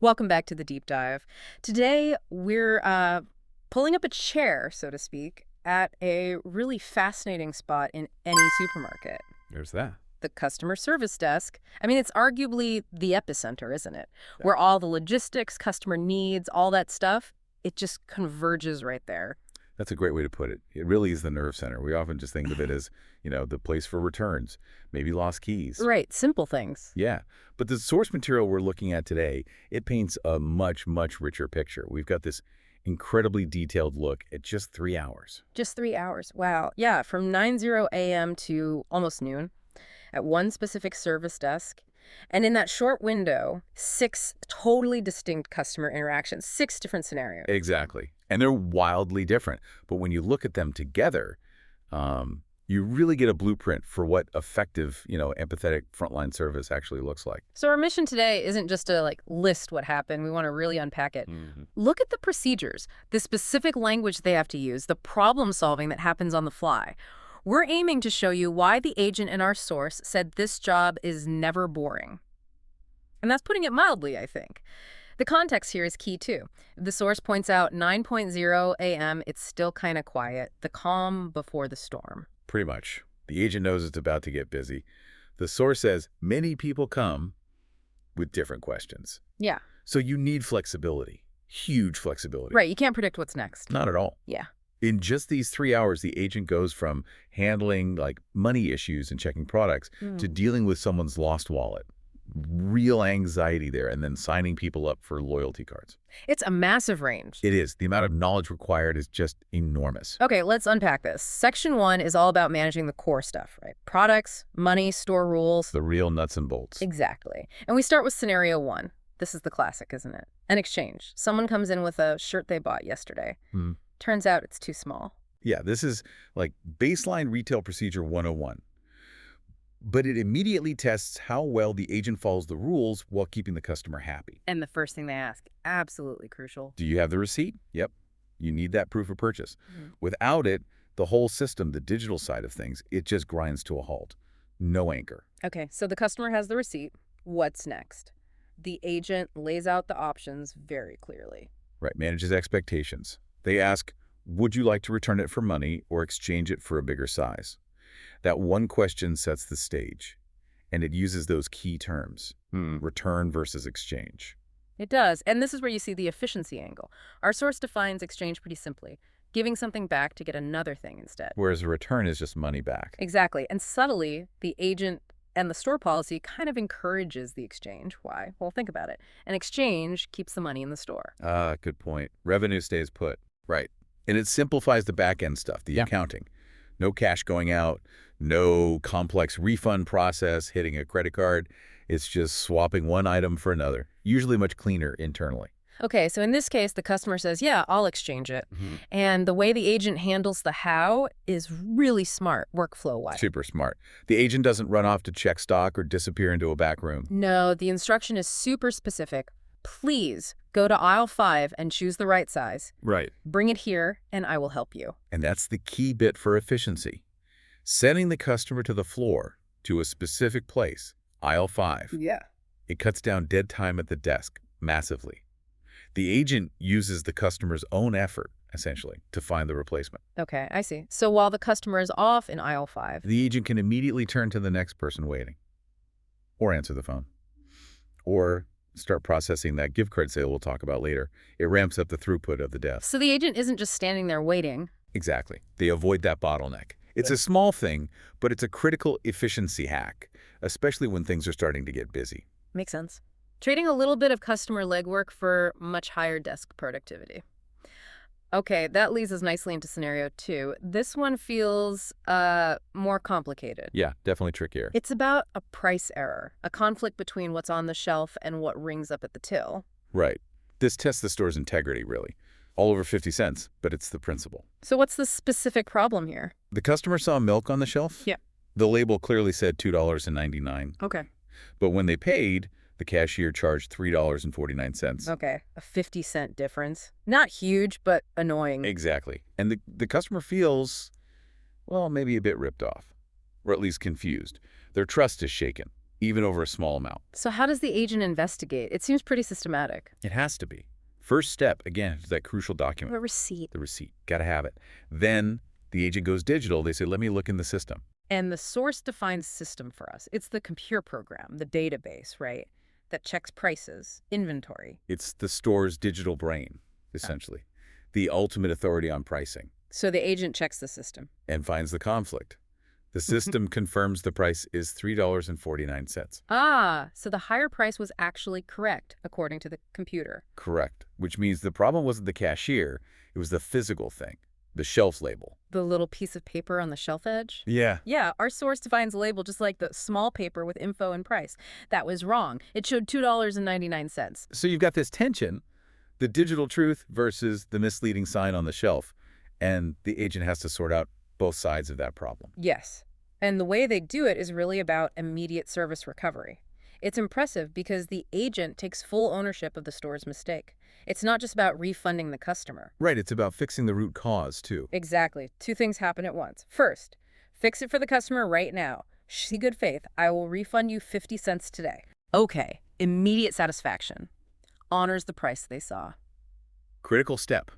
Welcome back to the deep dive. Today, we're pulling up a chair, so to speak, at a really fascinating spot in any supermarket. There's that. The customer service desk. I mean, it's arguably the epicenter, isn't it? Yeah. Where all the logistics, customer needs, all that stuff, it just converges right there. That's a great way to put it. It really is the nerve center. We often just think of it as, the place for returns, maybe lost keys. Right, simple things. Yeah. But the source material we're looking at today, it paints a much, much richer picture. We've got this incredibly detailed look at just 3 hours. Just 3 hours. Wow. Yeah, from 9:00 a.m. to almost noon at one specific service desk. And in that short window, 6 totally distinct customer interactions, 6 different scenarios. Exactly. And they're wildly different. But when you look at them together, you really get a blueprint for what effective, empathetic frontline service actually looks like. So our mission today isn't just to list what happened. We want to really unpack it. Look at the procedures, the specific language they have to use, the problem solving that happens on the fly. We're aiming to show you why the agent in our source said this job is never boring. And that's putting it mildly, I think. The context here is key, too. The source points out 9:00 a.m., it's still kind of quiet, the calm before the storm. Pretty much. The agent knows it's about to get busy. The source says many people come with different questions. Yeah. So you need flexibility, huge flexibility. Right, you can't predict what's next. Not at all. Yeah. In just these 3 hours, the agent goes from handling money issues and checking products to dealing with someone's lost wallet. Real anxiety there, and then signing people up for loyalty cards. It's a massive range. It is. The amount of knowledge required is just enormous. Okay, let's unpack this. Section 1 is all about managing the core stuff, right? Products, money, store rules. The real nuts and bolts. Exactly. And we start with scenario 1. This is the classic, isn't it? An exchange. Someone comes in with a shirt they bought yesterday. Turns out it's too small. Yeah, this is like baseline retail procedure 101. But it immediately tests how well the agent follows the rules while keeping the customer happy. And the first thing they ask, absolutely crucial. Do you have the receipt? Yep. You need that proof of purchase. Without it, the whole system, the digital side of things, it just grinds to a halt. No anchor. Okay, so the customer has the receipt. What's next? The agent lays out the options very clearly. Right, manages expectations. They ask, would you like to return it for money or exchange it for a bigger size? That one question sets the stage, and it uses those key terms, return versus exchange. It does, and this is where you see the efficiency angle. Our source defines exchange pretty simply, giving something back to get another thing instead. Whereas a return is just money back. Exactly, and subtly, the agent and the store policy kind of encourages the exchange. Why? Well, think about it. An exchange keeps the money in the store. Ah, good point. Revenue stays put. Right. And it simplifies the back-end stuff, the accounting. No cash going out, no complex refund process hitting a credit card. It's just swapping one item for another, usually much cleaner internally. Okay, so in this case, the customer says, yeah, I'll exchange it. And the way the agent handles the how is really smart, workflow-wise. Super smart. The agent doesn't run off to check stock or disappear into a back room. No, the instruction is super specific. Please go to aisle 5 and choose the right size. Right. Bring it here, and I will help you. And that's the key bit for efficiency. Sending the customer to the floor, to a specific place, aisle 5. Yeah. It cuts down dead time at the desk massively. The agent uses the customer's own effort, essentially, to find the replacement. Okay, I see. So while the customer is off in aisle 5. The agent can immediately turn to the next person waiting, or answer the phone, or start processing that gift card sale we'll talk about later. It ramps up the throughput of the desk. So the agent isn't just standing there waiting. Exactly. They avoid that bottleneck. It's a small thing, but it's a critical efficiency hack, especially when things are starting to get busy. Makes sense. Trading a little bit of customer legwork for much higher desk productivity. Okay, that leads us nicely into scenario 2. This one feels more complicated. Yeah, definitely trickier. It's about a price error, a conflict between what's on the shelf and what rings up at the till. Right. This tests the store's integrity, really. All over 50 cents, but it's the principle. So what's the specific problem here? The customer saw milk on the shelf? Yeah. The label clearly said $2.99. Okay. But when they paid, the cashier charged $3.49. Okay, a 50-cent difference. Not huge, but annoying. Exactly. And the customer feels, well, maybe a bit ripped off, or at least confused. Their trust is shaken. even over a small amount. So how does the agent investigate? It seems pretty systematic. It has to be. First step, again, is that crucial document. A receipt. The receipt. Got to have it. Then the agent goes digital. They say, let me look in the system. And the source defines system for us. It's the computer program, the database, right, that checks prices, inventory. It's the store's digital brain, essentially. The ultimate authority on pricing. So the agent checks the system. And finds the conflict. The system confirms the price is $3.49. Ah, so the higher price was actually correct, according to the computer. Correct. Which means the problem wasn't the cashier, it was the physical thing, the shelf label. The little piece of paper on the shelf edge? Yeah. Yeah, our source defines a label just like the small paper with info and price. That was wrong. It showed $2.99. So you've got this tension, the digital truth versus the misleading sign on the shelf, and the agent has to sort out both sides of that problem. Yes. And the way they do it is really about immediate service recovery. It's impressive because the agent takes full ownership of the store's mistake. It's not just about refunding the customer. Right, it's about fixing the root cause, too. Exactly. Two things happen at once. First, fix it for the customer right now. See good faith. I will refund you 50 cents today. Okay. Immediate satisfaction. Honors the price they saw. Critical step.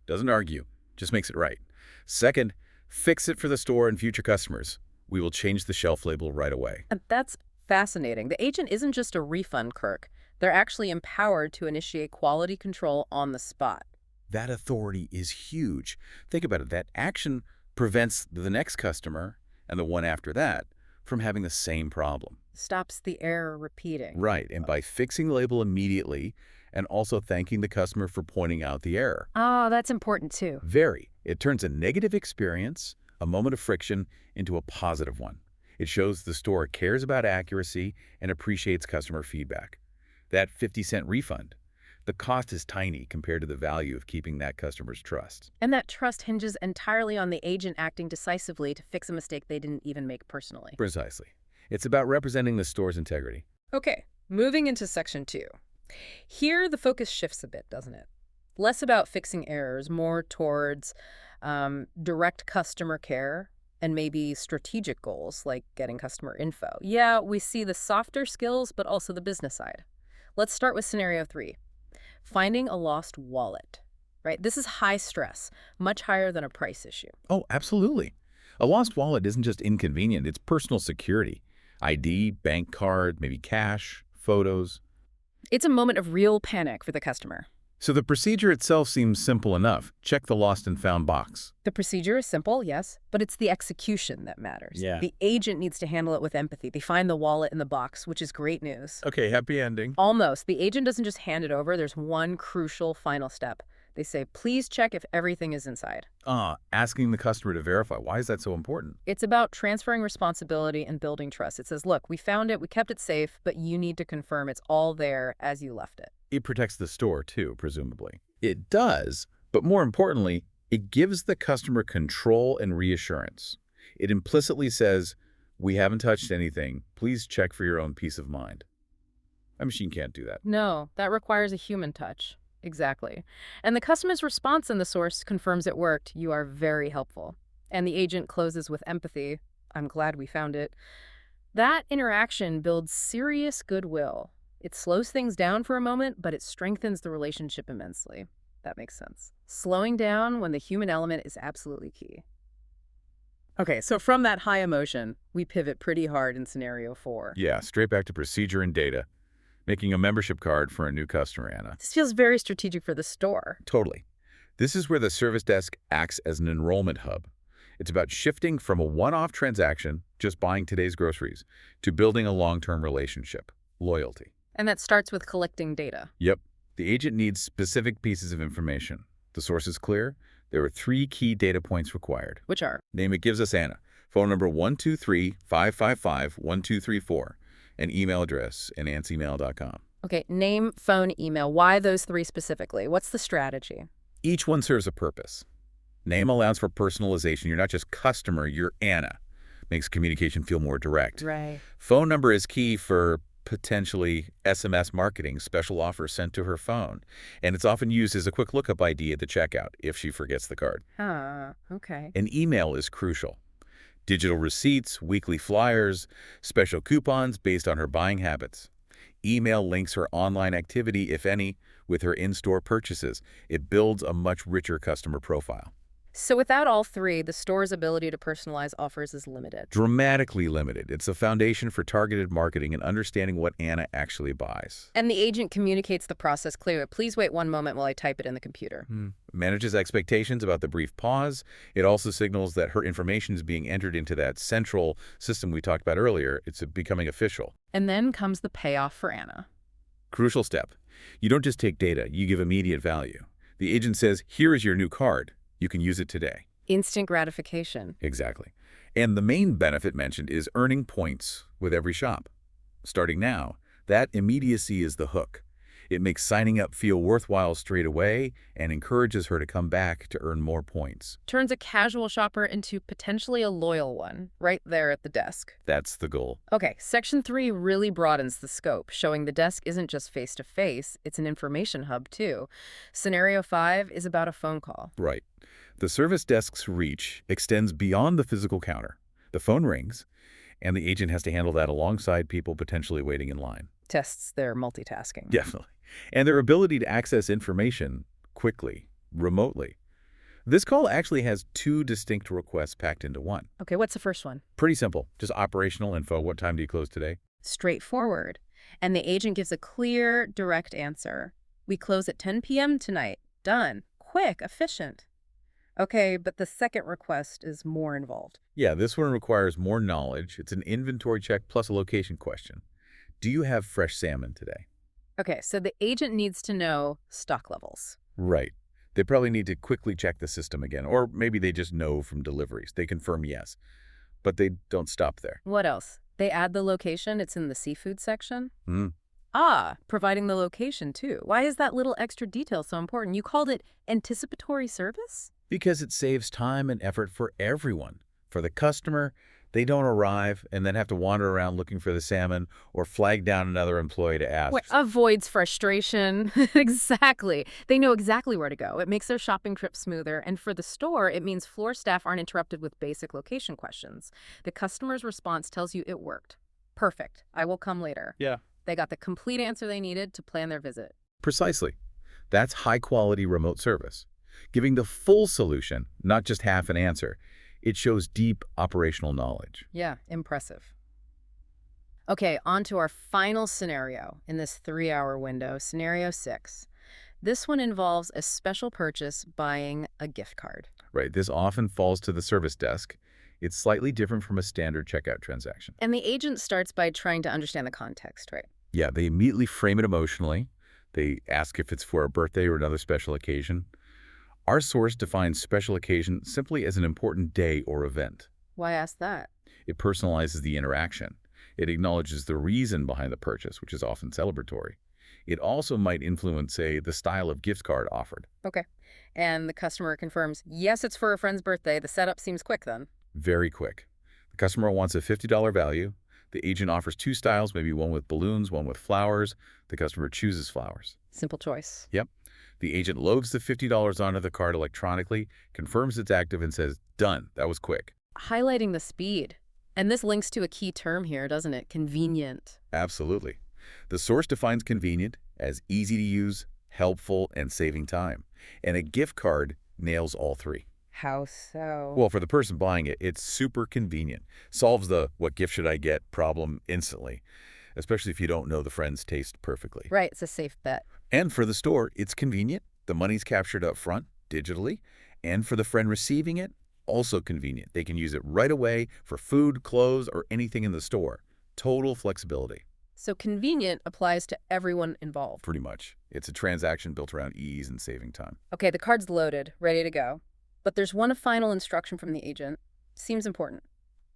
Doesn't argue, just makes it right. Second, fix it for the store and future customers. We will change the shelf label right away. And that's fascinating. The agent isn't just a refund clerk. They're actually empowered to initiate quality control on the spot. That authority is huge. Think about it. That action prevents the next customer and the one after that from having the same problem. Stops the error repeating. Right, and by fixing the label immediately and also thanking the customer for pointing out the error. Oh, that's important too. Very. It turns a negative experience, a moment of friction, into a positive one. It shows the store cares about accuracy and appreciates customer feedback. That 50-cent refund, the cost is tiny compared to the value of keeping that customer's trust. And that trust hinges entirely on the agent acting decisively to fix a mistake they didn't even make personally. Precisely. It's about representing the store's integrity. Okay, moving into section 2. Here, the focus shifts a bit, doesn't it? Less about fixing errors, more towards direct customer care and maybe strategic goals like getting customer info. Yeah, we see the softer skills, but also the business side. Let's start with scenario 3. Finding a lost wallet, right? This is high stress, much higher than a price issue. Oh, absolutely. A lost wallet isn't just inconvenient, it's personal security. ID, bank card, maybe cash, photos. It's a moment of real panic for the customer. So the procedure itself seems simple enough. Check the lost and found box. The procedure is simple, yes, but it's the execution that matters. Yeah. The agent needs to handle it with empathy. They find the wallet in the box, which is great news. Okay, happy ending. Almost. The agent doesn't just hand it over. There's one crucial final step. They say, please check if everything is inside. Asking the customer to verify. Why is that so important? It's about transferring responsibility and building trust. It says, look, we found it, we kept it safe, but you need to confirm it's all there as you left it. It protects the store, too, presumably. It does, but more importantly, it gives the customer control and reassurance. It implicitly says, we haven't touched anything. Please check for your own peace of mind. A machine can't do that. No, that requires a human touch. Exactly. And the customer's response in the source confirms it worked. You are very helpful. And the agent closes with empathy. I'm glad we found it. That interaction builds serious goodwill. It slows things down for a moment, but it strengthens the relationship immensely. That makes sense. Slowing down when the human element is absolutely key. Okay, so from that high emotion, we pivot pretty hard in scenario 4. Yeah, straight back to procedure and data. Making a membership card for a new customer, Anna. This feels very strategic for the store. Totally. This is where the service desk acts as an enrollment hub. It's about shifting from a one-off transaction, just buying today's groceries, to building a long-term relationship, loyalty. And that starts with collecting data. Yep. The agent needs specific pieces of information. The source is clear. There are 3 key data points required. Which are? Name it gives us Anna. Phone number 123-555-1234. And email address, anancymail.com. Okay, name, phone, email. Why those 3 specifically? What's the strategy? Each one serves a purpose. Name allows for personalization. You're not just customer, you're Anna. Makes communication feel more direct. Right. Phone number is key for potentially SMS marketing, special offers sent to her phone. And it's often used as a quick lookup ID at the checkout if she forgets the card. Okay. An email is crucial. Digital receipts, weekly flyers, special coupons based on her buying habits. Email links her online activity, if any, with her in-store purchases. It builds a much richer customer profile. So without all three, the store's ability to personalize offers is limited. Dramatically limited. It's a foundation for targeted marketing and understanding what Anna actually buys. And the agent communicates the process clearly. Please wait one moment while I type it in the computer. Manages expectations about the brief pause. It also signals that her information is being entered into that central system we talked about earlier. It's becoming official. And then comes the payoff for Anna. Crucial step. You don't just take data, you give immediate value. The agent says, here is your new card. You can use it today. Instant gratification. Exactly. And the main benefit mentioned is earning points with every shop. Starting now, that immediacy is the hook. It makes signing up feel worthwhile straight away and encourages her to come back to earn more points. Turns a casual shopper into potentially a loyal one, right there at the desk. That's the goal. Okay, Section 3 really broadens the scope, showing the desk isn't just face-to-face, it's an information hub too. Scenario 5 is about a phone call. Right. The service desk's reach extends beyond the physical counter. The phone rings, and the agent has to handle that alongside people potentially waiting in line. Tests their multitasking. Definitely. And their ability to access information quickly, remotely. This call actually has two distinct requests packed into one. Okay, what's the first one? Pretty simple. Just operational info. What time do you close today? Straightforward. And the agent gives a clear, direct answer. We close at 10 p.m. tonight. Done. Quick, efficient. Okay, but the second request is more involved. Yeah, this one requires more knowledge. It's an inventory check plus a location question. Do you have fresh salmon today? Okay, so the agent needs to know stock levels. Right. They probably need to quickly check the system again, or maybe they just know from deliveries. They confirm yes, but they don't stop there. What else? They add the location. It's in the seafood section. Mm. Providing the location too. Why is that little extra detail so important? You called it anticipatory service? Because it saves time and effort for everyone. For the customer, they don't arrive and then have to wander around looking for the salmon or flag down another employee to ask. Avoids frustration. Exactly. They know exactly where to go. It makes their shopping trip smoother. And for the store, it means floor staff aren't interrupted with basic location questions. The customer's response tells you it worked. Perfect. I will come later. Yeah. They got the complete answer they needed to plan their visit. Precisely. That's high-quality remote service. Giving the full solution, not just half an answer. It shows deep operational knowledge. Yeah, impressive. Okay, on to our final scenario in this 3-hour window, Scenario 6. This one involves a special purchase buying a gift card. Right, this often falls to the service desk. It's slightly different from a standard checkout transaction. And the agent starts by trying to understand the context, right? Yeah, they immediately frame it emotionally. They ask if it's for a birthday or another special occasion. Our source defines special occasion simply as an important day or event. Why ask that? It personalizes the interaction. It acknowledges the reason behind the purchase, which is often celebratory. It also might influence, say, the style of gift card offered. Okay. And the customer confirms, yes, it's for a friend's birthday. The setup seems quick then. Very quick. The customer wants a $50 value. The agent offers two styles, maybe one with balloons, one with flowers. The customer chooses flowers. Simple choice. Yep. The agent loads the $50 onto the card electronically, confirms it's active, and says, done. That was quick. Highlighting the speed. And this links to a key term here, doesn't it? Convenient. Absolutely. The source defines convenient as easy to use, helpful, and saving time. And a gift card nails all three. How so? Well, for the person buying it, it's super convenient. Solves the what gift should I get problem instantly, especially if you don't know the friend's taste perfectly. Right, it's a safe bet. And for the store, it's convenient. The money's captured up front, digitally. And for the friend receiving it, also convenient. They can use it right away for food, clothes, or anything in the store. Total flexibility. So convenient applies to everyone involved. Pretty much. It's a transaction built around ease and saving time. Okay, the card's loaded, ready to go. But there's one final instruction from the agent. Seems important.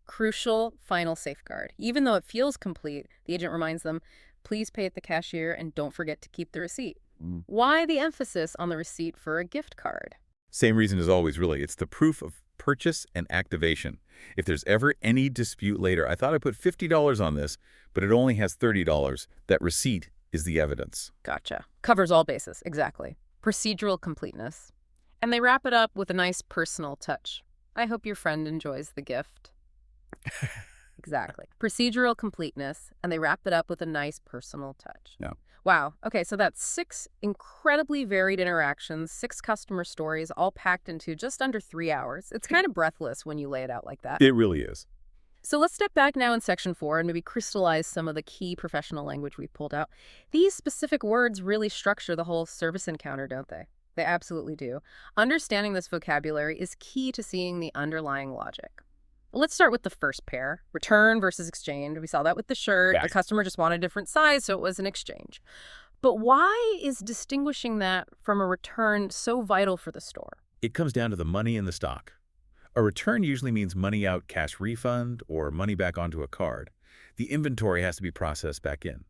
Crucial final safeguard. Even though it feels complete, the agent reminds them, please pay at the cashier and don't forget to keep the receipt. Why the emphasis on the receipt for a gift card? Same reason as always, really. It's the proof of purchase and activation. If there's ever any dispute later, I thought I put $50 on this, but it only has $30. That receipt is the evidence. Gotcha. Covers all bases, exactly. Procedural completeness. And they wrap it up with a nice personal touch. I hope your friend enjoys the gift. Exactly. Procedural completeness, and they wrap it up with a nice personal touch. Yeah. Wow. Okay, so that's 6 incredibly varied interactions, 6 customer stories, all packed into just under 3 hours. It's kind of breathless when you lay it out like that. It really is. So let's step back now in section 4 and maybe crystallize some of the key professional language we've pulled out. These specific words really structure the whole service encounter, don't they? They absolutely do. Understanding this vocabulary is key to seeing the underlying logic. Let's start with the first pair, return versus exchange. We saw that with the shirt. Yeah. The customer just wanted a different size, so it was an exchange. But why is distinguishing that from a return so vital for the store? It comes down to the money in the stock. A return usually means money out cash refund or money back onto a card. The inventory has to be processed back in.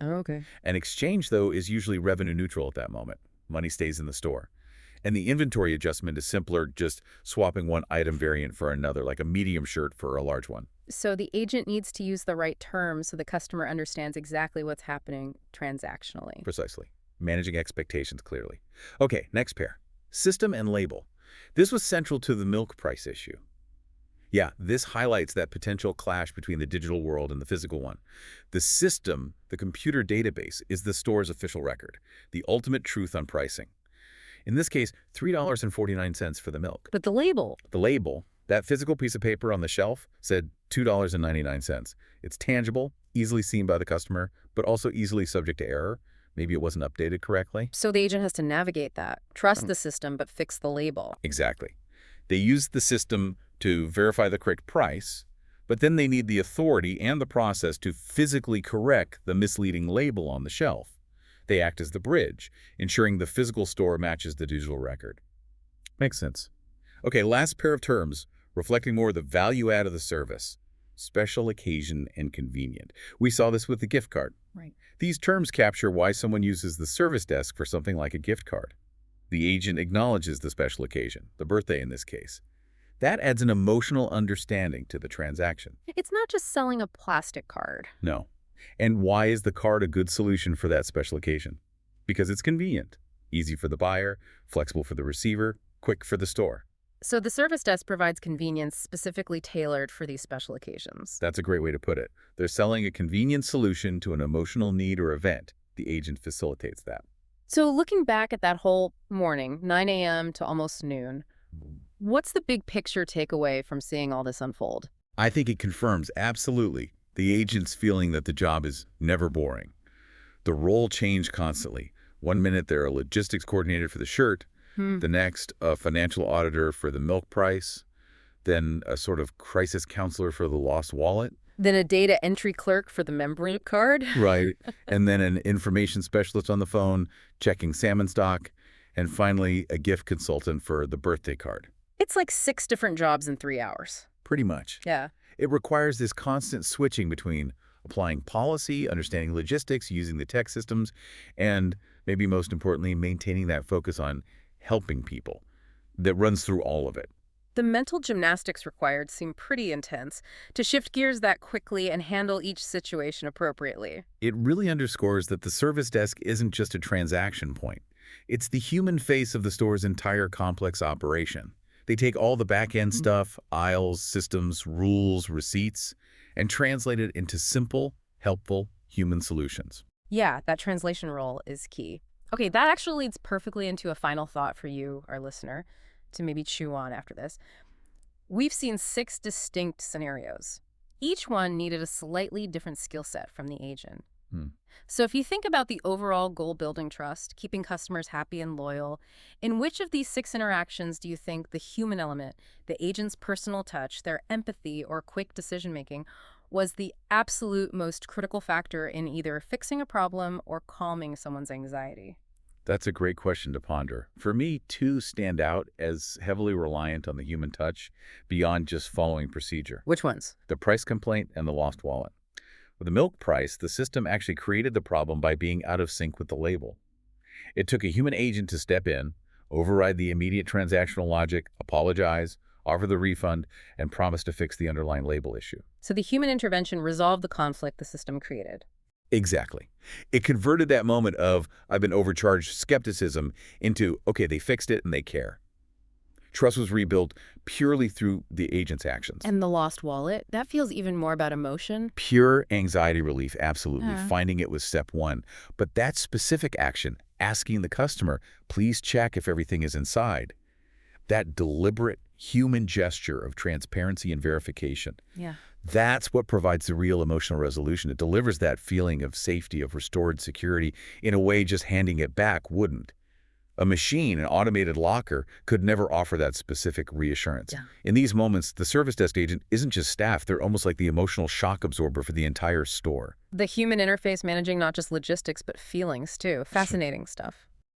Okay. An exchange, though, is usually revenue neutral at that moment. Money stays in the store. And the inventory adjustment is simpler, just swapping one item variant for another, like a medium shirt for a large one. So the agent needs to use the right terms so the customer understands exactly what's happening transactionally. Precisely. Managing expectations clearly. Okay, next pair. System and label. This was central to the milk price issue. Yeah, this highlights that potential clash between the digital world and the physical one. The system, the computer database, is the store's official record, the ultimate truth on pricing. In this case, $3.49 for the milk. But the label. The label, that physical piece of paper on the shelf, said $2.99. It's tangible, easily seen by the customer, but also easily subject to error. Maybe it wasn't updated correctly. So the agent has to navigate that, trust the system, but fix the label. Exactly. They use the system to verify the correct price, but then they need the authority and the process to physically correct the misleading label on the shelf. They act as the bridge, ensuring the physical store matches the digital record. Makes sense. Okay, last pair of terms, reflecting more the value add of the service. Special occasion and convenient. We saw this with the gift card. Right. These terms capture why someone uses the service desk for something like a gift card. The agent acknowledges the special occasion, the birthday in this case. That adds an emotional understanding to the transaction. It's not just selling a plastic card. No. And why is the card a good solution for that special occasion? Because it's convenient, easy for the buyer, flexible for the receiver, quick for the store. So the service desk provides convenience specifically tailored for these special occasions. That's a great way to put it. They're selling a convenient solution to an emotional need or event. The agent facilitates that. So looking back at that whole morning, 9 a.m. to almost noon, what's the big picture takeaway from seeing all this unfold? I think it confirms absolutely the agent's feeling that the job is never boring. The role changed constantly. One minute they're a logistics coordinator for the shirt, the next a financial auditor for the milk price, then a sort of crisis counselor for the lost wallet. Then a data entry clerk for the membership card. Right. And then an information specialist on the phone checking salmon stock. And finally, a gift consultant for the birthday card. It's like 6 different jobs in 3 hours. Pretty much. Yeah. It requires this constant switching between applying policy, understanding logistics, using the tech systems, and maybe most importantly, maintaining that focus on helping people that runs through all of it. The mental gymnastics required seem pretty intense to shift gears that quickly and handle each situation appropriately. It really underscores that the service desk isn't just a transaction point. It's the human face of the store's entire complex operation. They take all the back-end stuff, aisles, systems, rules, receipts, and translate it into simple, helpful human solutions. Yeah, that translation role is key. Okay, that actually leads perfectly into a final thought for you, our listener, to maybe chew on after this. We've seen 6 distinct scenarios. Each one needed a slightly different skill set from the agent. So if you think about the overall goal building trust, keeping customers happy and loyal, in which of these 6 interactions do you think the human element, the agent's personal touch, their empathy, or quick decision-making was the absolute most critical factor in either fixing a problem or calming someone's anxiety? That's a great question to ponder. For me, 2 stand out as heavily reliant on the human touch beyond just following procedure. Which ones? The price complaint and the lost wallet. With the milk price, the system actually created the problem by being out of sync with the label. It took a human agent to step in, override the immediate transactional logic, apologize, offer the refund, and promise to fix the underlying label issue. So the human intervention resolved the conflict the system created. Exactly. It converted that moment of, I've been overcharged skepticism into, okay, they fixed it and they care. Trust was rebuilt purely through the agent's actions. And the lost wallet, that feels even more about emotion. Pure anxiety relief, absolutely. Finding it was step one. But that specific action, asking the customer, please check if everything is inside, that deliberate human gesture of transparency and verification, that's what provides the real emotional resolution. It delivers that feeling of safety, of restored security, in a way just handing it back wouldn't. A machine, an automated locker, could never offer that specific reassurance. In these moments, the service desk agent isn't just staff, they're almost like the emotional shock absorber for the entire store. The human interface managing not just logistics, but feelings, too. Fascinating stuff.